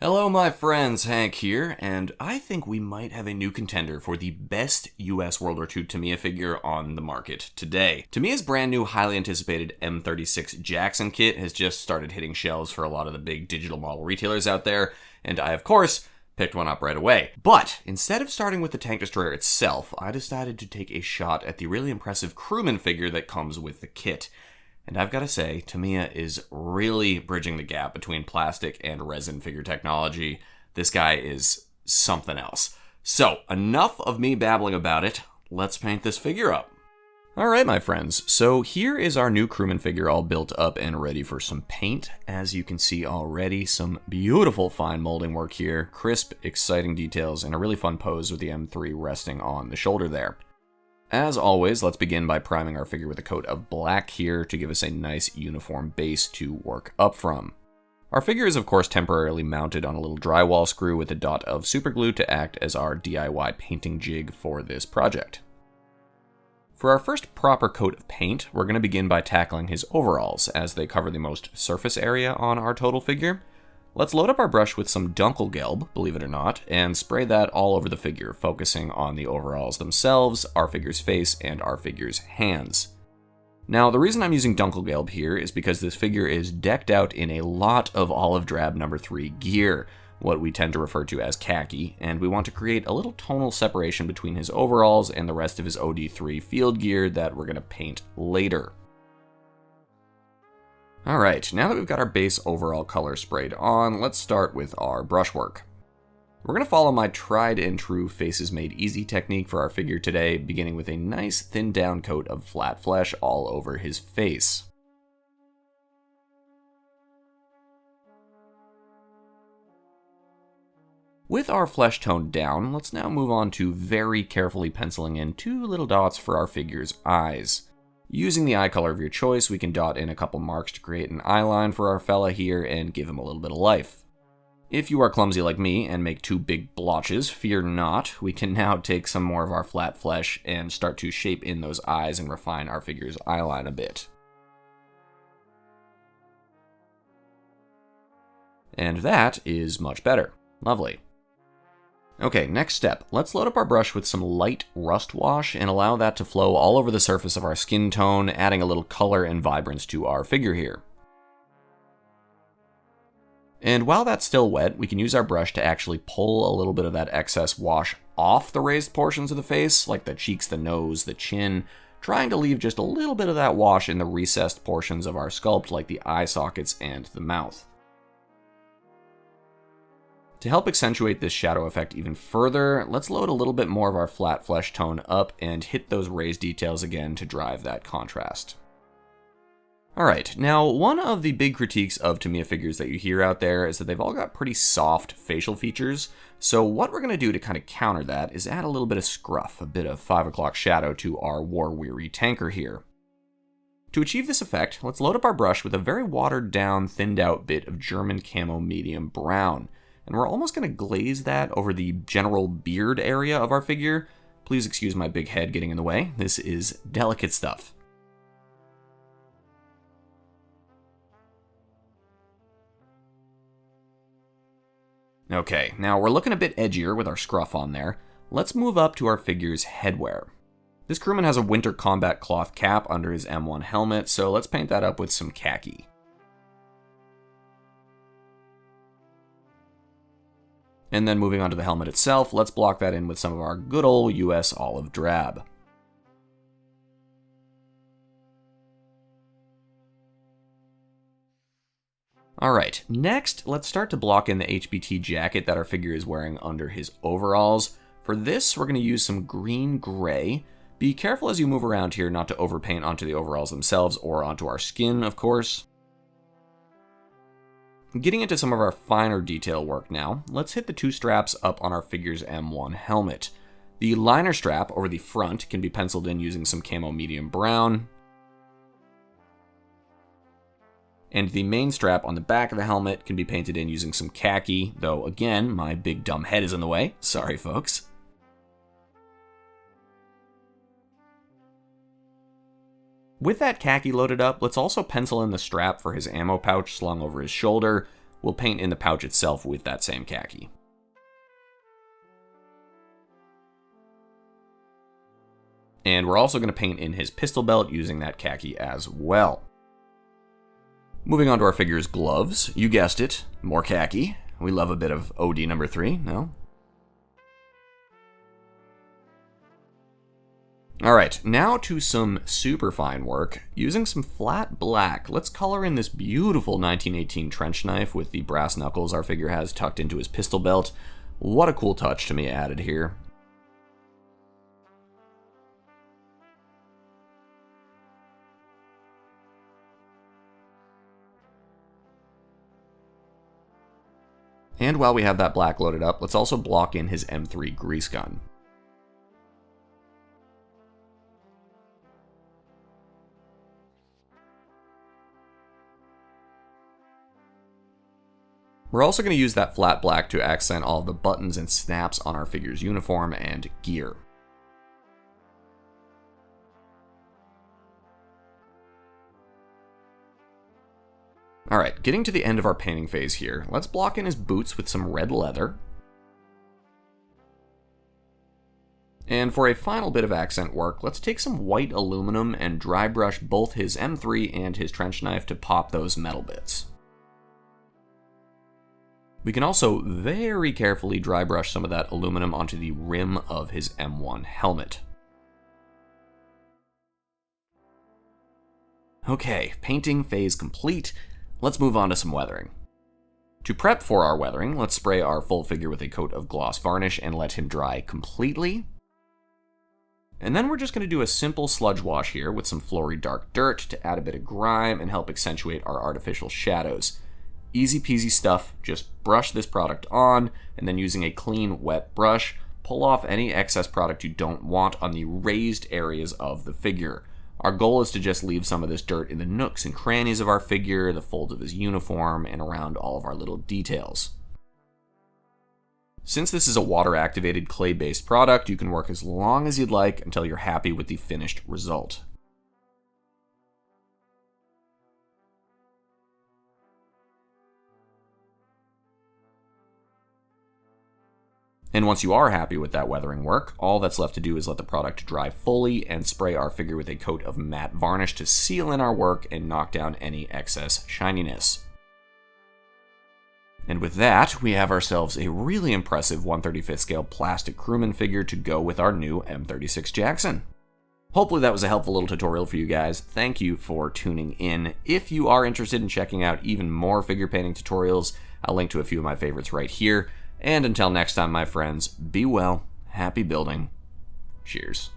Hello, my friends, Hank here, and I think we might have a new contender for the best US World War II Tamiya figure on the market today. Tamiya's brand new, highly anticipated M36 Jackson kit has just started hitting shelves for a lot of the big digital model retailers out there, and I, of course, picked one up right away. But instead of starting with the tank destroyer itself, I decided to take a shot at the really impressive Crewman figure that comes with the kit. And I've got to say, Tamiya is really bridging the gap between plastic and resin figure technology. This guy is something else. So, enough of me babbling about it. Let's paint this figure up. Alright, my friends, so here is our new Crewman figure all built up and ready for some paint. As you can see already, some beautiful fine molding work here, crisp, exciting details, and a really fun pose with the M3 resting on the shoulder there. As always, let's begin by priming our figure with a coat of black here to give us a nice uniform base to work up from. Our figure is of course temporarily mounted on a little drywall screw with a dot of superglue to act as our DIY painting jig for this project. For our first proper coat of paint, we're going to begin by tackling his overalls, as they cover the most surface area on our total figure. Let's load up our brush with some Dunkelgelb, believe it or not, and spray that all over the figure, focusing on the overalls themselves, our figure's face, and our figure's hands. Now, the reason I'm using Dunkelgelb here is because this figure is decked out in a lot of olive drab number 3 gear, what we tend to refer to as khaki, and we want to create a little tonal separation between his overalls and the rest of his OD3 field gear that we're going to paint later. Alright, now that we've got our base overall color sprayed on, let's start with our brushwork. We're going to follow my tried and true Faces Made Easy technique for our figure today, beginning with a nice thinned down coat of flat flesh all over his face. With our flesh toned down, let's now move on to very carefully penciling in 2 little dots for our figure's eyes. Using the eye color of your choice, we can dot in a couple marks to create an eye line for our fella here and give him a little bit of life. If you are clumsy like me and make 2 big blotches, fear not. We can now take some more of our flat flesh and start to shape in those eyes and refine our figure's eye line a bit. And that is much better. Lovely. Okay, next step. Let's load up our brush with some light rust wash and allow that to flow all over the surface of our skin tone, adding a little color and vibrance to our figure here. And while that's still wet, we can use our brush to actually pull a little bit of that excess wash off the raised portions of the face, like the cheeks, the nose, the chin, trying to leave just a little bit of that wash in the recessed portions of our sculpt, like the eye sockets and the mouth. To help accentuate this shadow effect even further, let's load a little bit more of our flat flesh tone up and hit those raised details again to drive that contrast. Alright, now one of the big critiques of Tamiya figures that you hear out there is that they've all got pretty soft facial features, so what we're going to do to kind of counter that is add a little bit of scruff, a bit of 5 o'clock shadow to our war-weary tanker here. To achieve this effect, let's load up our brush with a very watered down, thinned out bit of German camo medium brown. And we're almost going to glaze that over the general beard area of our figure. Please excuse my big head getting in the way. This is delicate stuff. Okay, now we're looking a bit edgier with our scruff on there. Let's move up to our figure's headwear. This crewman has a winter combat cloth cap under his M1 helmet, so let's paint that up with some khaki. And then moving on to the helmet itself, let's block that in with some of our good old US olive drab. Alright, next let's start to block in the HBT jacket that our figure is wearing under his overalls. For this, we're going to use some green-gray. Be careful as you move around here not to overpaint onto the overalls themselves or onto our skin, of course. Getting into some of our finer detail work now, let's hit the 2 straps up on our figure's M1 helmet. The liner strap over the front can be penciled in using some camo medium brown, and the main strap on the back of the helmet can be painted in using some khaki, though again, my big dumb head is in the way. Sorry, folks. With that khaki loaded up, let's also pencil in the strap for his ammo pouch slung over his shoulder. we'll paint in the pouch itself with that same khaki. And we're also going to paint in his pistol belt using that khaki as well. Moving on to our figure's gloves. You guessed it, more khaki. We love a bit of OD number 3, no? Alright, now to some super fine work. Using some flat black, let's color in this beautiful 1918 trench knife with the brass knuckles our figure has tucked into his pistol belt. What a cool touch to me added here. And while we have that black loaded up, let's also block in his M3 grease gun. We're also going to use that flat black to accent all of the buttons and snaps on our figure's uniform and gear. Alright, getting to the end of our painting phase here, let's block in his boots with some red leather. And for a final bit of accent work, let's take some white aluminum and dry brush both his M3 and his trench knife to pop those metal bits. We can also very carefully dry brush some of that aluminum onto the rim of his M1 helmet. Okay, painting phase complete. Let's move on to some weathering. To prep for our weathering, let's spray our full figure with a coat of gloss varnish and let him dry completely. And then we're just going to do a simple sludge wash here with some flory dark dirt to add a bit of grime and help accentuate our artificial shadows. Easy peasy stuff, just brush this product on, and then using a clean, wet brush, pull off any excess product you don't want on the raised areas of the figure. Our goal is to just leave some of this dirt in the nooks and crannies of our figure, the folds of his uniform, and around all of our little details. Since this is a water-activated clay-based product, you can work as long as you'd like until you're happy with the finished result. And once you are happy with that weathering work, all that's left to do is let the product dry fully and spray our figure with a coat of matte varnish to seal in our work and knock down any excess shininess. And with that, we have ourselves a really impressive 1/35th scale plastic Crewman figure to go with our new M36 Jackson. Hopefully that was a helpful little tutorial for you guys. Thank you for tuning in. If you are interested in checking out even more figure painting tutorials, I'll link to a few of my favorites right here. And until next time, my friends, be well, happy building, cheers.